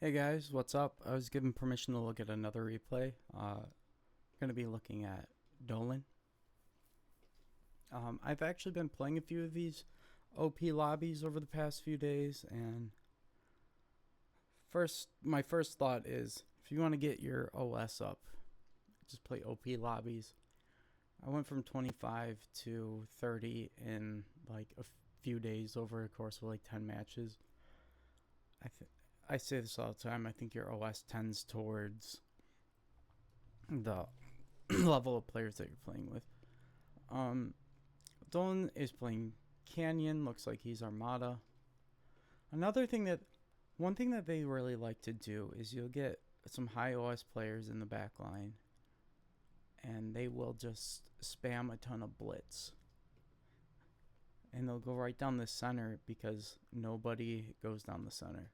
Hey guys, what's up? I was given permission to look at another replay. Going to be looking at Dolan. I've actually been playing a few of these OP lobbies over the past few days, and my first thought is if you want to get your OS up, just play OP lobbies. I went from 25 to 30 in like a few days over a course of like 10 matches. I say this all the time. I think your OS tends towards the level of players that you're playing with. Um, Dolan is playing Canyon. Looks like he's Armada. Another thing that, one thing that they really like to do is you'll get some high OS players in the back line, and they will just spam a ton of blitz. And they'll go right down the center because nobody goes down the center.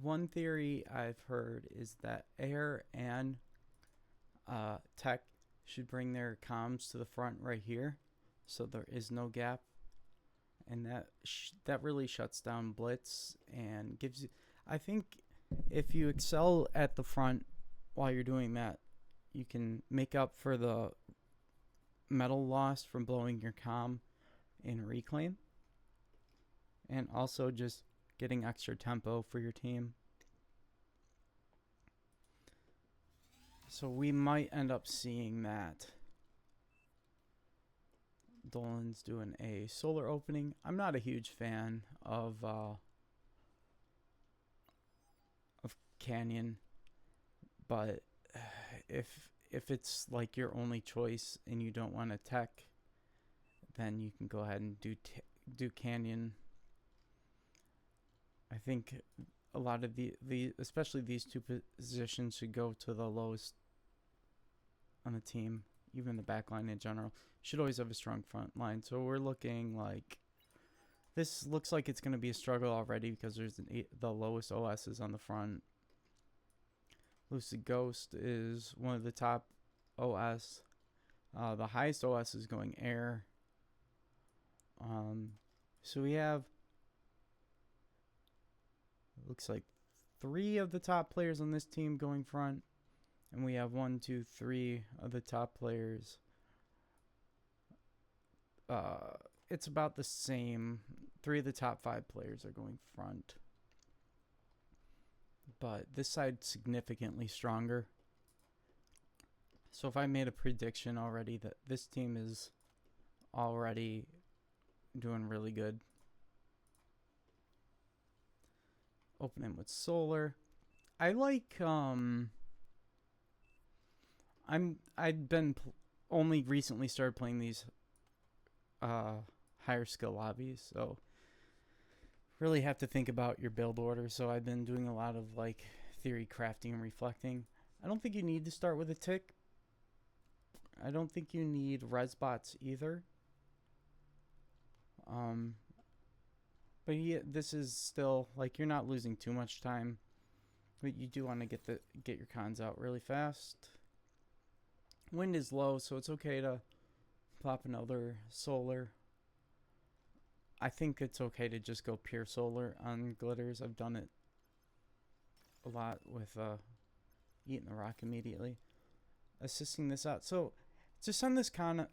One theory I've heard is that Air and Tech should bring their comms to the front right here, so there is no gap, and that really shuts down blitz and gives you. I think if you excel at the front while you're doing that, you can make up for the metal loss from blowing your comm in reclaim, and also just getting extra tempo for your team. So we might end up seeing that Dolan's doing a solar opening. I'm not a huge fan of Canyon, but if it's like your only choice and you don't want to tech, then you can go ahead and do Canyon. I think a lot of the especially these two positions should go to the lowest on the team. Even the back line in general should always have a strong front line. So we're looking like this looks like it's going to be a struggle already because there's the lowest OSs on the front. Lucid Ghost is one of the top OS. The highest OS is going Air. So we have, looks like 3 of the top players on this team going front, and we have 1, 2, 3 of the top players. It's about the same. 3 of the top 5 players are going front, but this side's significantly stronger. So if I made a prediction already that this team is already doing really good. Opening with solar. I like I'd been only recently started playing these higher skill lobbies, so really have to think about your build order. So I've been doing a lot of like theory crafting and reflecting. I don't think you need to start with a tick. I don't think you need res bots either. But yeah, this is still like you're not losing too much time, but you do want to get your cons out really fast. Wind is low, so it's okay to pop another solar. I think it's okay to just go pure solar on glitters. I've done it a lot with eating the rock immediately. Assisting this out. So to send this con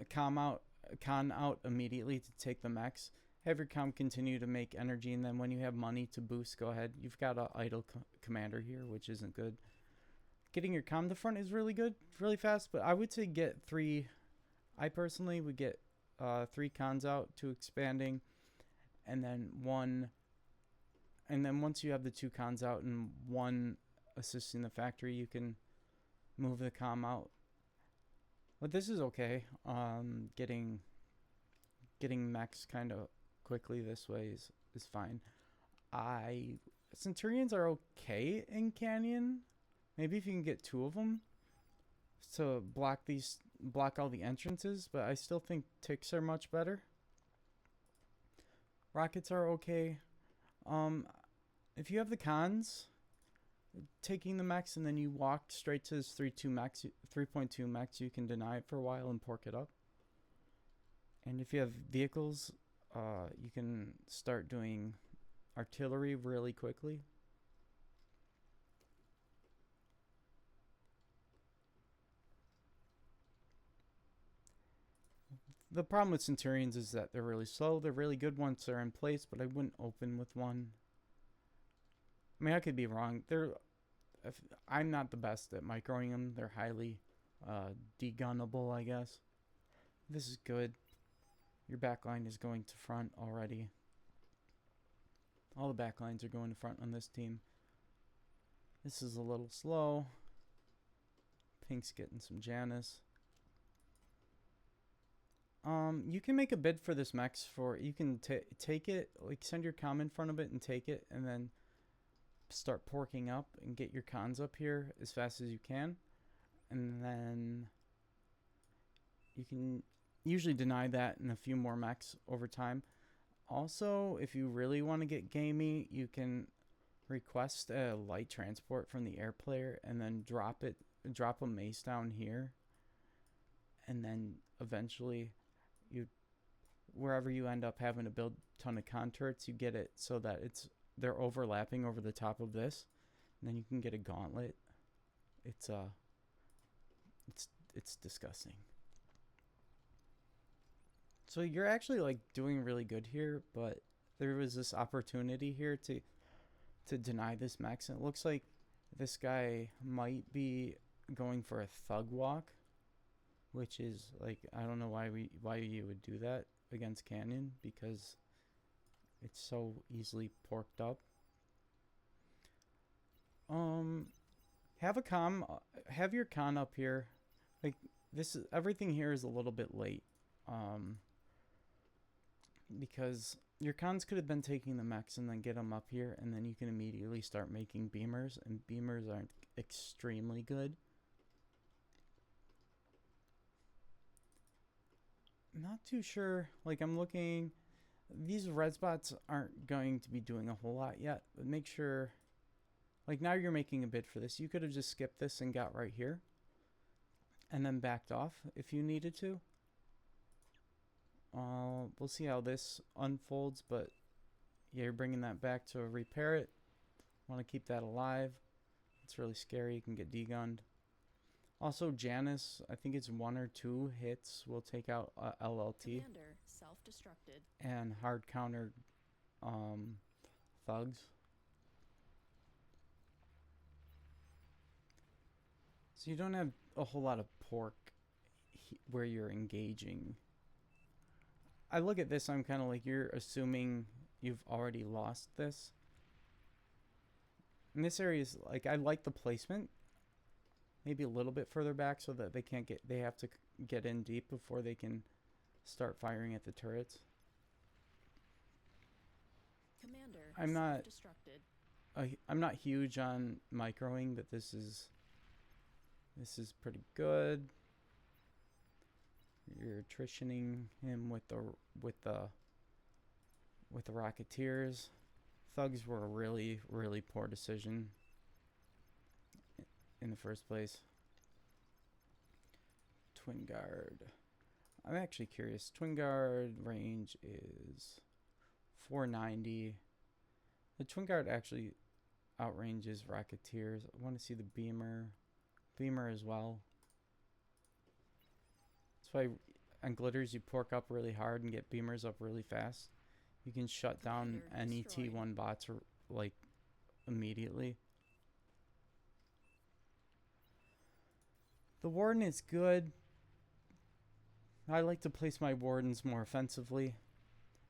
out immediately to take the mechs. Have your com continue to make energy, and then when you have money to boost, go ahead. You've got an idle commander here, which isn't good. Getting your com to front is really good, really fast, but I would say get 3. I personally would get 3 cons out, 2 expanding, and then 1. And then once you have the 2 cons out and 1 assisting the factory, you can move the com out. But this is okay. Getting mechs kind of quickly this way is fine. Centurions are okay in Canyon. Maybe if you can get 2 of them to block all the entrances, but I still think ticks are much better. Rockets are okay. If you have the cons, taking the max and then you walked straight to his 3.2 max, you can deny it for a while and pork it up. And if you have vehicles, you can start doing artillery really quickly. The problem with Centurions is that they're really slow. They're really good once they're in place, but I wouldn't open with one. I mean, I could be wrong. I'm not the best at microing them. They're highly degunnable, I guess. This is good. Your backline is going to front already. All the backlines are going to front on this team. This is a little slow. Pink's getting some Janus. You can make a bid for this Mex for, you can take it, like send your comm in front of it and take it, and then start porking up and get your cons up here as fast as you can. And then you can usually deny that in a few more mechs over time. Also, if you really want to get gamey, you can request a light transport from the air player and then drop a mace down here. And then eventually wherever you end up having to build a ton of con turrets, you get it so that they're overlapping over the top of this, and then you can get a gauntlet. It's disgusting. So you're actually like doing really good here, but there was this opportunity here to deny this max, and it looks like this guy might be going for a thug walk, which is like, I don't know why you would do that against Canyon, because it's so easily porked up. Have your con up here. Like, everything here is a little bit late. Because your cons could have been taking the mechs and then get them up here, and then you can immediately start making beamers, and beamers aren't extremely good. Not too sure. Like, I'm looking, these red spots aren't going to be doing a whole lot yet, but make sure, like, now you're making a bid for this. You could have just skipped this and got right here and then backed off if you needed to. We'll see how this unfolds, but yeah, you're bringing that back to repair it. Want to keep that alive. It's really scary. You can get degunned. Also, Janus, I think it's 1 or 2 hits will take out LLT. Commander self-destructed. And hard counter thugs. So you don't have a whole lot of pork where you're engaging. I look at this, I'm kind of like, you're assuming you've already lost this. And this area is like, I like the placement. Maybe a little bit further back so that they have to get in deep before they can start firing at the turrets. Commander I'm not huge on microing, but this is pretty good. You're attritioning him with the Rocketeers. Thugs were a really, really poor decision in the first place. Twin Guard. I'm actually curious. Twin Guard range is 490. The Twin Guard actually outranges Rocketeers. I want to see the Beamer as well. That's why on Glitters you pork up really hard and get Beamers up really fast. You can shut down any T1 bots like immediately. The Warden is good. I like to place my Wardens more offensively.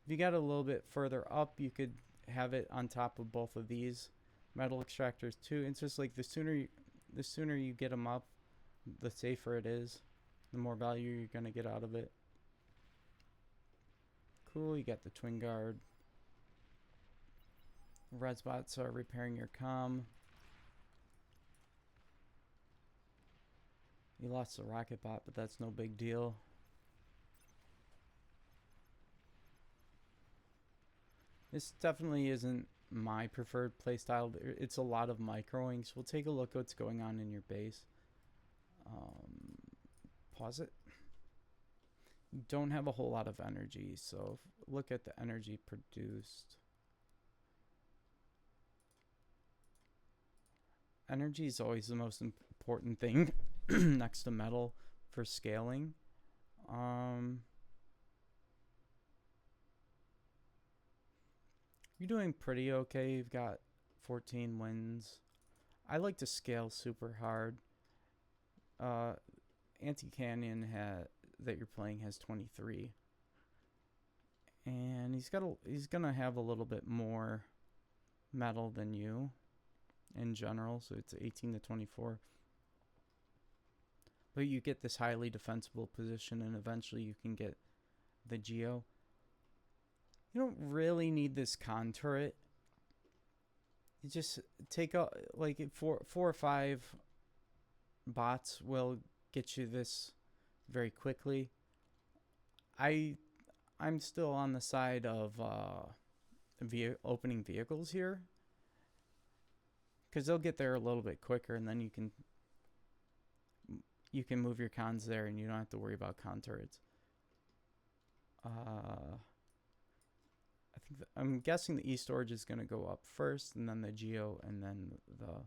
If you got a little bit further up, you could have it on top of both of these metal extractors too. It's just like the sooner you get them up, the safer it is. The more value you're going to get out of it. Cool, you got the Twin Guard. Red spots are repairing your comm. You lost the rocket bot, but that's no big deal. This definitely isn't my preferred playstyle. It's a lot of microing, so we'll take a look at what's going on in your base. Pause it. You don't have a whole lot of energy, so look at the energy produced. Energy is always the most important thing next to metal for scaling. You're doing pretty okay. You've got 14 wins. I like to scale super hard. Anti-Canyon that you're playing has 23. And he's gonna have a little bit more metal than you in general, so it's 18 to 24. But you get this highly defensible position, and eventually you can get the Geo. You don't really need this con turret. You just take out like four or five bots will get you this very quickly. I'm still on the side of opening vehicles here, because they'll get there a little bit quicker, and then you can move your cons there, and you don't have to worry about con turrets. I'm guessing the e-storage is going to go up first, and then the Geo, and then the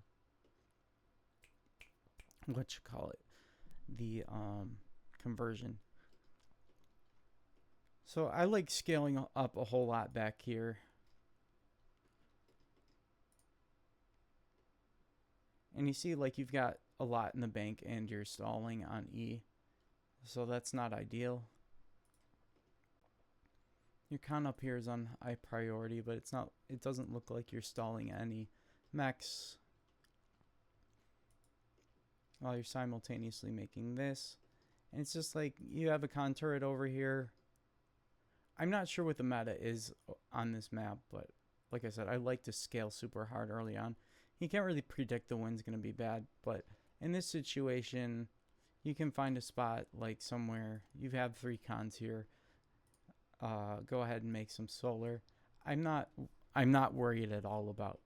the conversion. So I like scaling up a whole lot back here. And you see, like, you've got a lot in the bank and you're stalling on E. So that's not ideal. Your con up here is on high priority, but it doesn't look like you're stalling any mechs while you're simultaneously making this. And it's just like you have a con turret over here. I'm not sure what the meta is on this map, but like I said, I like to scale super hard early on. You can't really predict the wind's going to be bad, but in this situation, you can find a spot like somewhere. You have 3 cons here. Go ahead and make some solar. I'm not worried at all about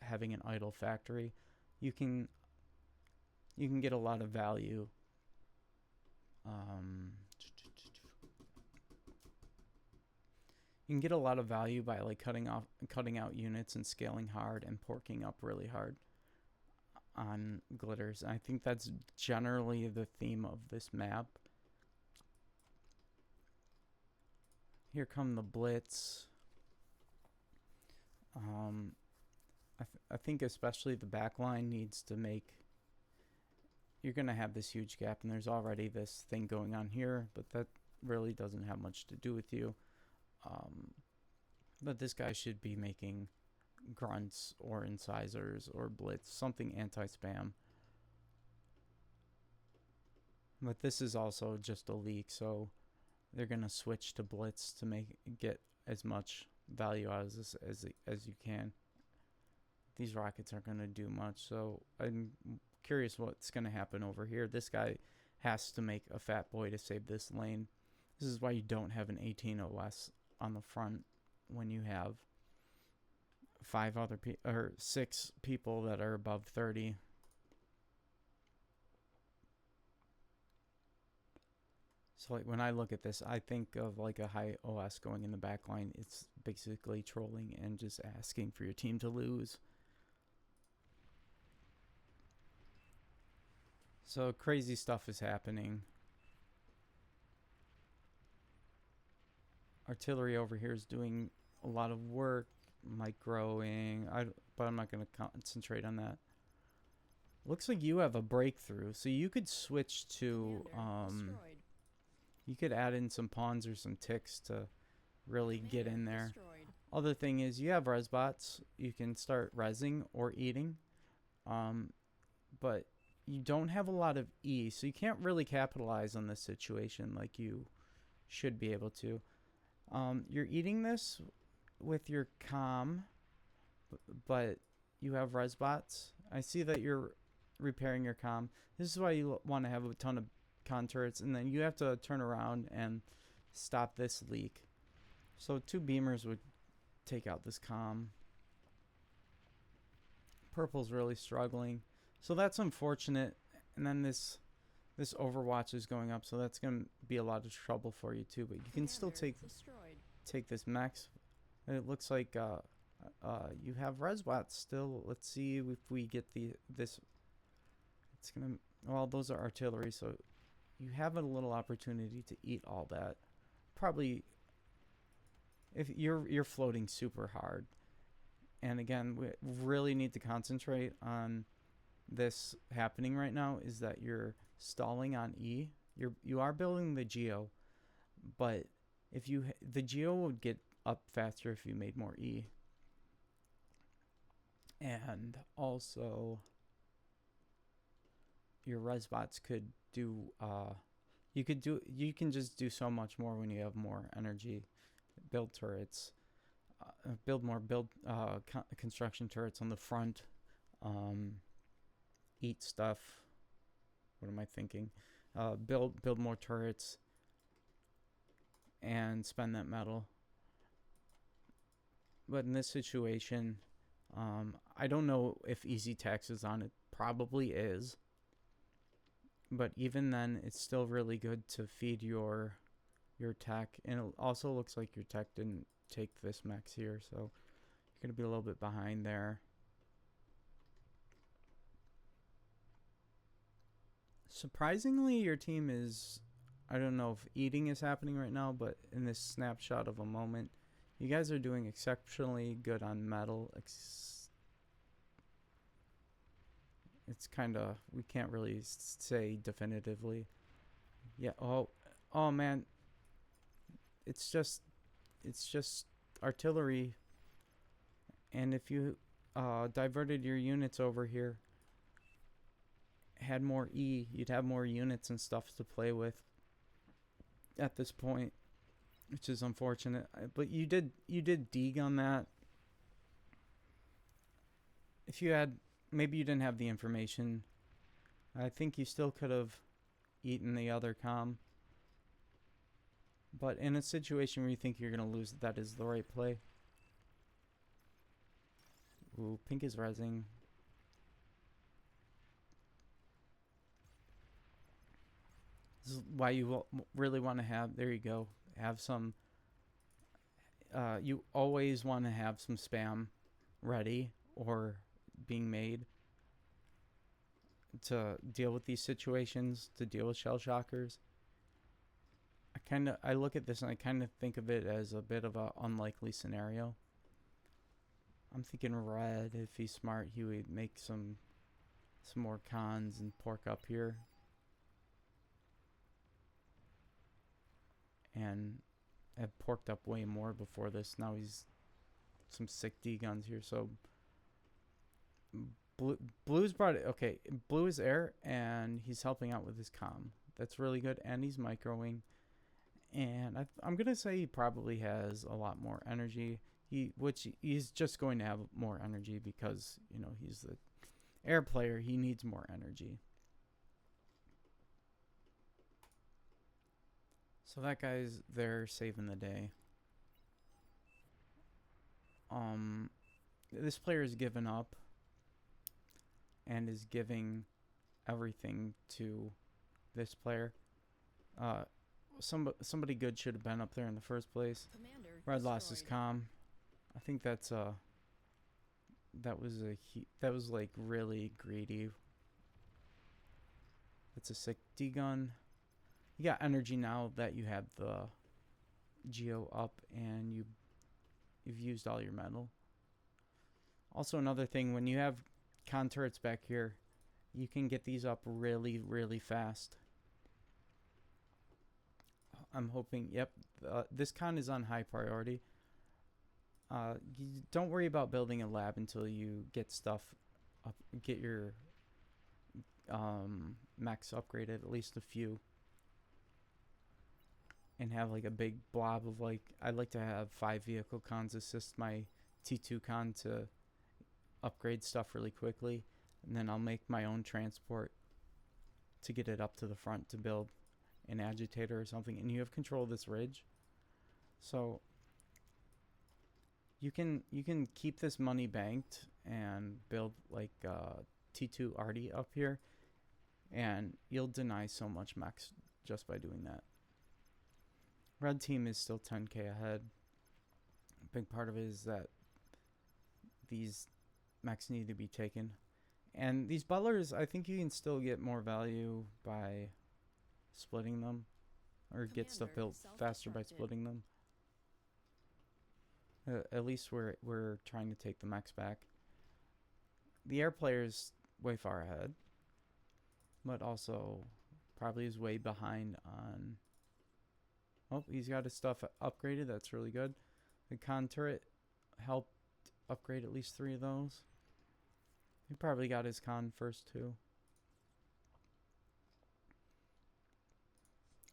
having an idle factory. You can get a lot of value. You can get a lot of value by like cutting out units and scaling hard and porking up really hard on glitters. And I think that's generally the theme of this map. Here come the Blitz. I think especially the back line needs to make... You're going to have this huge gap, and there's already this thing going on here, but that really doesn't have much to do with you. But this guy should be making grunts or incisors or blitz, something anti-spam. But this is also just a leak, so they're going to switch to blitz to get as much value out of this as you can. These rockets aren't going to do much, so I'm curious what's going to happen over here. This guy has to make a fat boy to save this lane. This is why you don't have an 18 OS on the front when you have 6 people that are above 30. So like when I look at this, I think of like a high OS going in the back line. It's basically trolling and just asking for your team to lose. So crazy stuff is happening. Artillery over here is doing a lot of work, microing, but I'm not going to concentrate on that. Looks like you have a breakthrough, so you could switch to you could add in some pawns or some ticks to really get in there. Other thing is you have res bots. You can start resing or eating, but you don't have a lot of E, so you can't really capitalize on this situation like you should be able to. You're eating this with your comm, but you have res bots. I see that you're repairing your comm. This is why you want to have a ton of con turrets, and then you have to turn around and stop this leak. So 2 beamers would take out this comm. Purple's really struggling, so that's unfortunate. And then this Overwatch is going up, so that's going to be a lot of trouble for you too. But you can still take this max. It looks like you have resbots still. Let's see if we get this. It's gonna. Well, those are artillery, so you have a little opportunity to eat all that. Probably, if you're floating super hard, and again, we really need to concentrate on this happening right now, is that you're stalling on E. You are building the Geo, but if you the Geo would get up faster if you made more E. And also your Resbots could do you can just do so much more when you have more energy. Build turrets, construction turrets on the front, eat stuff. What am I thinking? Build more turrets and spend that metal. But in this situation, I don't know if easy tax is on it. Probably is. But even then, it's still really good to feed your tech. And it also looks like your tech didn't take this max here, so you're going to be a little bit behind there. Surprisingly, your team is, I don't know if eating is happening right now, but in this snapshot of a moment, you guys are doing exceptionally good on metal. It's kind of, we can't really say definitively. Yeah, oh man. It's just artillery. And if you diverted your units over here, had more E, you'd have more units and stuff to play with at this point, which is unfortunate. But you did dig on that. If you had, maybe you didn't have the information, I think you still could have eaten the other comm. But in a situation where you think you're going to lose, that is the right play. Ooh, pink is rezzing. This is why you really want to have, there you go, have some, you always want to have some spam ready or being made to deal with these situations, to deal with shell shockers. I look at this and I kind of think of it as a bit of a unlikely scenario. I'm thinking red, if he's smart, he would make some more cons and pork up here. And have porked up way more before this. Now he's some sick D guns here. So blue's brought it. Okay, blue is air and he's helping out with his comm. That's really good. And he's microwing. And I'm gonna say he probably has a lot more energy. Which he's just going to have more energy because, you know, he's the air player. He needs more energy. So that guy's there saving the day. This player is given up and is giving everything to this player. Somebody good should have been up there in the first place. Commander Red lost his destroyed. comm. I think that was like really greedy. That's a sick D gun. You got energy now that you have the Geo up and you've used all your metal. Also another thing, when you have con turrets back here, you can get these up really, really fast. I'm hoping, yep, this con is on high priority. You don't worry about building a lab until you get stuff up, get your max upgraded, at least a few. And have like a big blob of like, I'd like to have 5 vehicle cons assist my T2 con to upgrade stuff really quickly. And then I'll make my own transport to get it up to the front to build an agitator or something. And you have control of this ridge. So you can keep this money banked and build like T2 Arty up here. And you'll deny so much max just by doing that. Red team is still 10k ahead. A big part of it is that these mechs need to be taken. And these butlers, I think you can still get more value by splitting them. Or get stuff built faster by splitting them. At least we're trying to take the mechs back. The air player's way far ahead, but also probably is way behind on. Oh, he's got his stuff upgraded. That's really good. The con turret helped upgrade at least 3 of those. He probably got his con first too.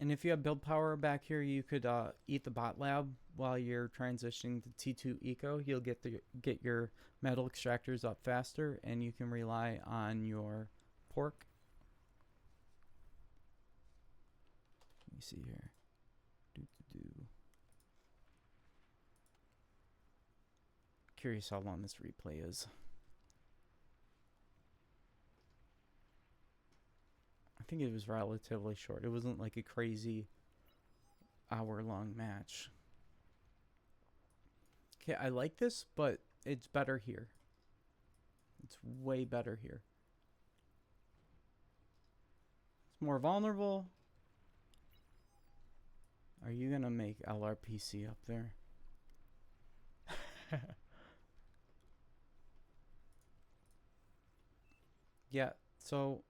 And if you have build power back here, you could eat the bot lab while you're transitioning to T2 Eco. You'll get your metal extractors up faster, and you can rely on your pork. Let me see here. Curious how long this replay is. I think it was relatively short. It wasn't like a crazy hour-long match. Okay, I like this, but it's better here. It's way better here. It's more vulnerable. Are you gonna make LRPC up there? Yeah, so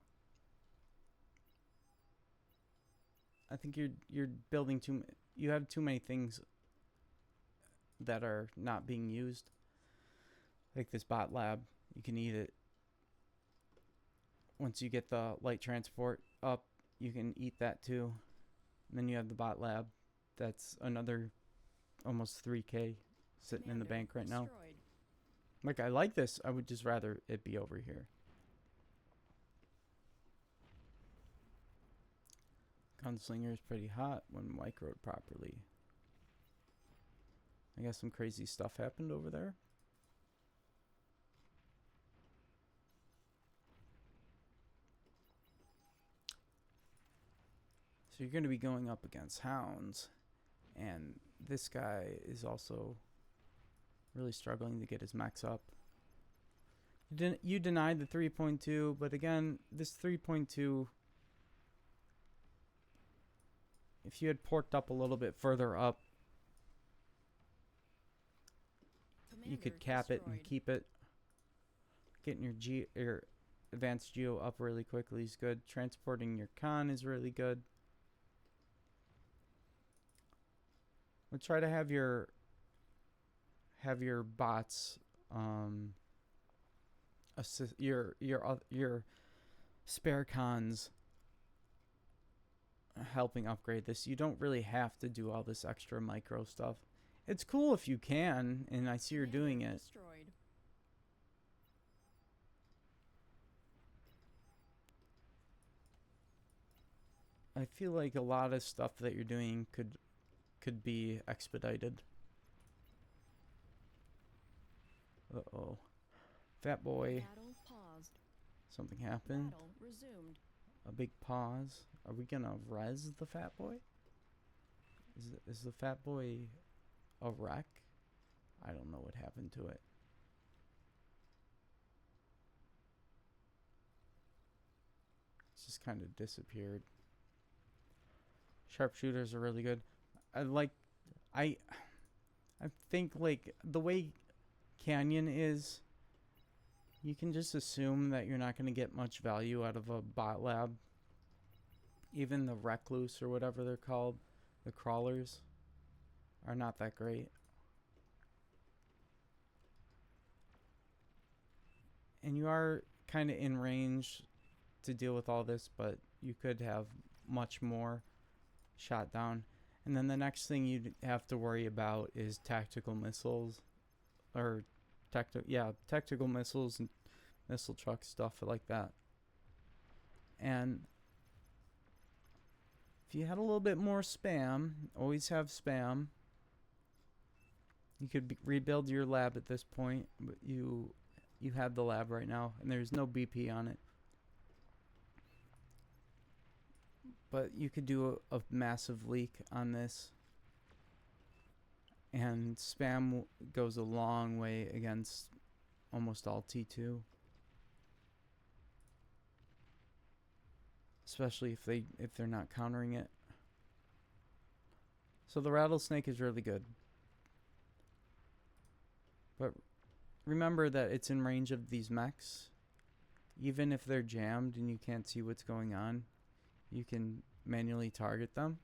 I think you're building you have too many things that are not being used. Like this bot lab, you can eat it. Once you get the light transport up, you can eat that too. And then you have the bot lab. That's another almost 3K sitting in the bank right now. Like, I like this. I would just rather it be over here. Gunslinger is pretty hot when microed properly. I guess some crazy stuff happened over there. So you're going to be going up against hounds. And this guy is also really struggling to get his max up. You denied the 3.2, but again, this 3.2... if you had porked up a little bit further up, you could cap it and keep it. Getting your advanced geo up really quickly is good. Transporting your con is really good. We'll try to have your bots assist your spare cons helping upgrade this. You don't really have to do all this extra micro stuff. It's cool if you can, and I see you're doing it. I feel like a lot of stuff that you're doing could be expedited. Uh-oh. Fat boy. Something happened. A big pause. Are we gonna res the fat boy? Is the fat boy a wreck? I don't know what happened to it. It's just kind of disappeared. Sharpshooters are really good. I think like the way Canyon is, you can just assume that you're not going to get much value out of a bot lab. Even the recluse or whatever they're called, the crawlers, are not that great. And you are kind of in range to deal with all this, but you could have much more shot down. And then the next thing you'd have to worry about is tactical missiles, or tactical missiles and missile truck stuff like that. And if you had a little bit more spam, always have spam. You could rebuild your lab at this point, but you have the lab right now, and there's no BP on it. But you could do a massive leak on this. And spam goes a long way against almost all T2. Especially if they're not countering it. So the rattlesnake is really good. But remember that it's in range of these mechs. Even if they're jammed and you can't see what's going on, you can manually target them.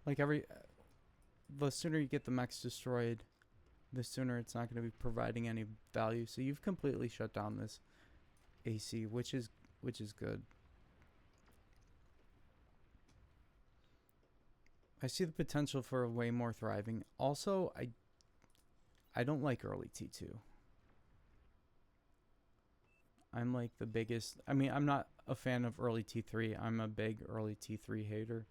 Like the sooner you get the mechs destroyed, the sooner it's not going to be providing any value. So you've completely shut down this AC, which is good. I see the potential for way more thriving. Also, I don't like early T2. I'm like the biggest. I mean, I'm not a fan of early T3. I'm a big early T3 hater.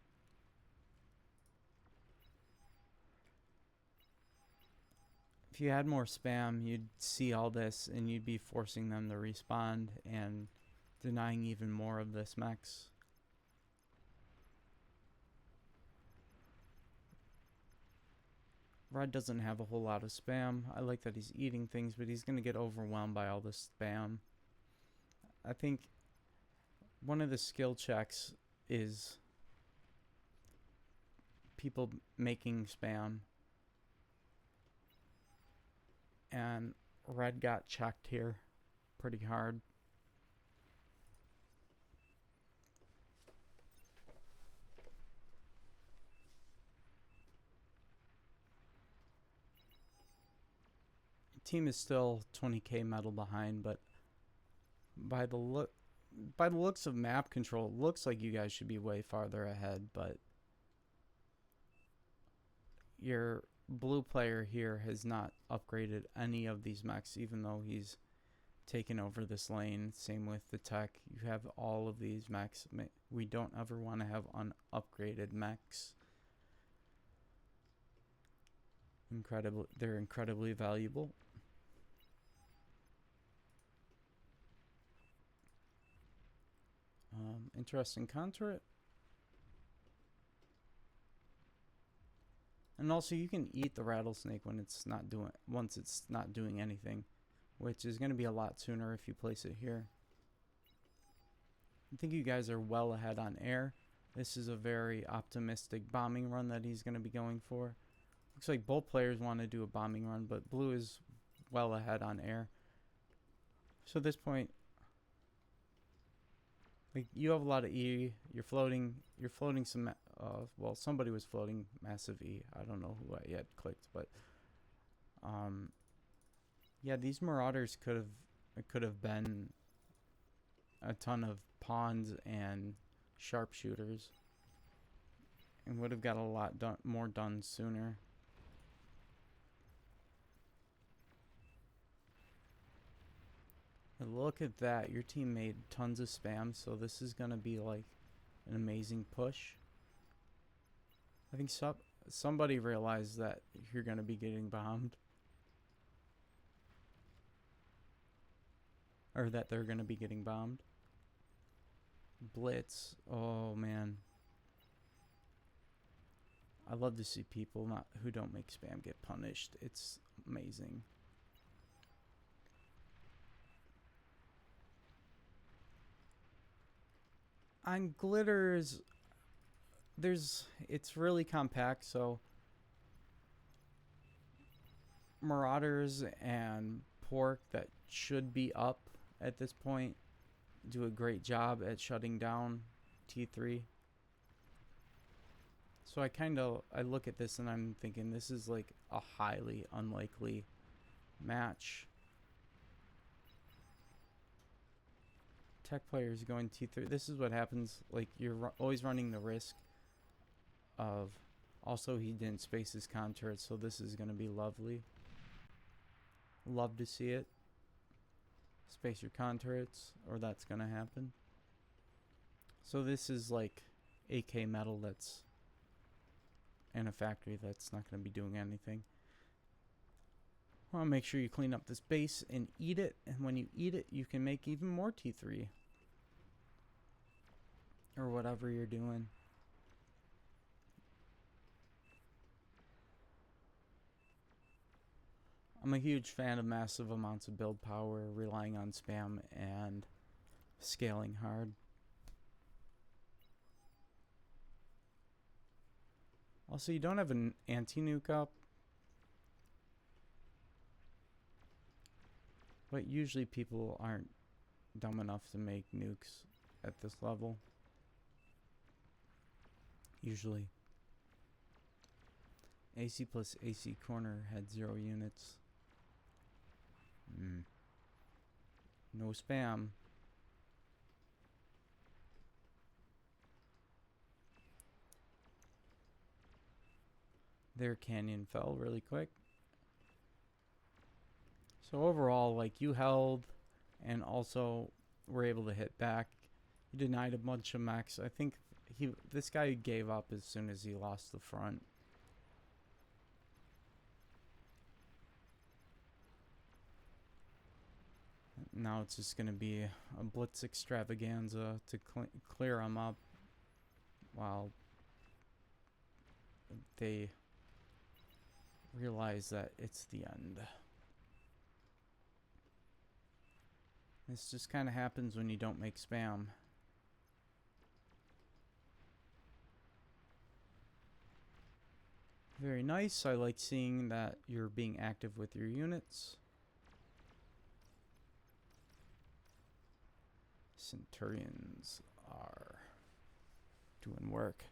If you had more spam, you'd see all this and you'd be forcing them to respawn and denying even more of this mechs. Red doesn't have a whole lot of spam. I like that he's eating things, but he's going to get overwhelmed by all this spam. I think one of the skill checks is people making spam. And Red got checked here pretty hard. Team is still 20k metal behind, but by the looks of map control, it looks like you guys should be way farther ahead, but your blue player here has not upgraded any of these mechs, even though he's taken over this lane. Same with the tech. You have all of these mechs. We don't ever want to have unupgraded mechs. They're incredibly valuable. Interesting contour. And also you can eat the rattlesnake when it's not doing once it's not doing anything, which is going to be a lot sooner if you place it here. I think you guys are well ahead on air. This is a very optimistic bombing run that he's going to be going for. Looks like both players want to do a bombing run, but blue is well ahead on air. So at this point, like, you have a lot of E. You're floating some. Well, somebody was floating massive E. I don't know who I had clicked, but yeah, these marauders could have been a ton of pawns and sharpshooters, and would have got a lot more done sooner. And look at that. Your team made tons of spam, so this is going to be like an amazing push. I think somebody realized that you're going to be getting bombed. Or that they're going to be getting bombed. Blitz. Oh, man. I love to see people who don't make spam get punished. It's amazing. On glitters, it's really compact, so marauders and pork that should be up at this point do a great job at shutting down T3. So I look at this and I'm thinking this is like a highly unlikely match. Tech players going T3. This is what happens. Like, you're always running the risk of. Also, he didn't space his contour, so this is going to be lovely. Love to see it. Space your contours, or that's going to happen. So this is like AK metal that's in a factory that's not going to be doing anything. Well, make sure you clean up this base and eat it, and when you eat it, you can make even more T3. Or whatever you're doing. I'm a huge fan of massive amounts of build power, relying on spam, and scaling hard. Also, you don't have an anti-nuke up. But usually people aren't dumb enough to make nukes at this level. Usually. AC plus AC corner had 0 units. No spam. Their canyon fell really quick. So overall, like, you held and also were able to hit back. You denied a bunch of mechs. I think this guy gave up as soon as he lost the front. Now it's just going to be a blitz extravaganza to clear them up while they realize that it's the end. This just kind of happens when you don't make spam. Very nice. I like seeing that you're being active with your units. Centurions are doing work.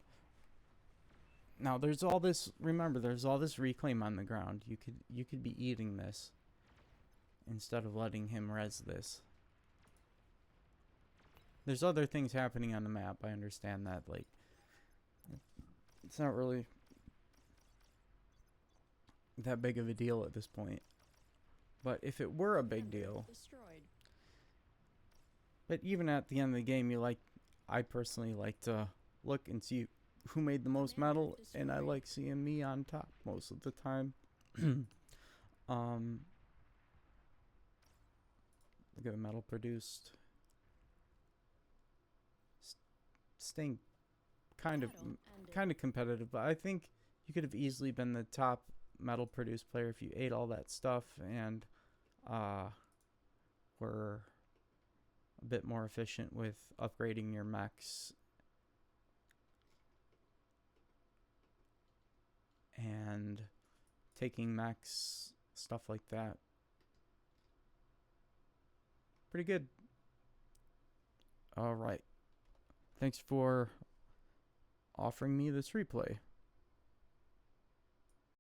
Now there's all this, remember, there's all this reclaim on the ground. You could be eating this instead of letting him res this. There's other things happening on the map. I understand that, like, it's not really that big of a deal at this point. But if it were a big deal, Destroyed. but even at the end of the game, I personally like to look and see who made the most metal, and I like seeing me on top most of the time. Look at the metal produced. Staying kind of competitive, but I think you could have easily been the top metal produced player if you ate all that stuff and were a bit more efficient with upgrading your mechs and taking mechs, stuff like that. Pretty good. All right. Thanks for offering me this replay.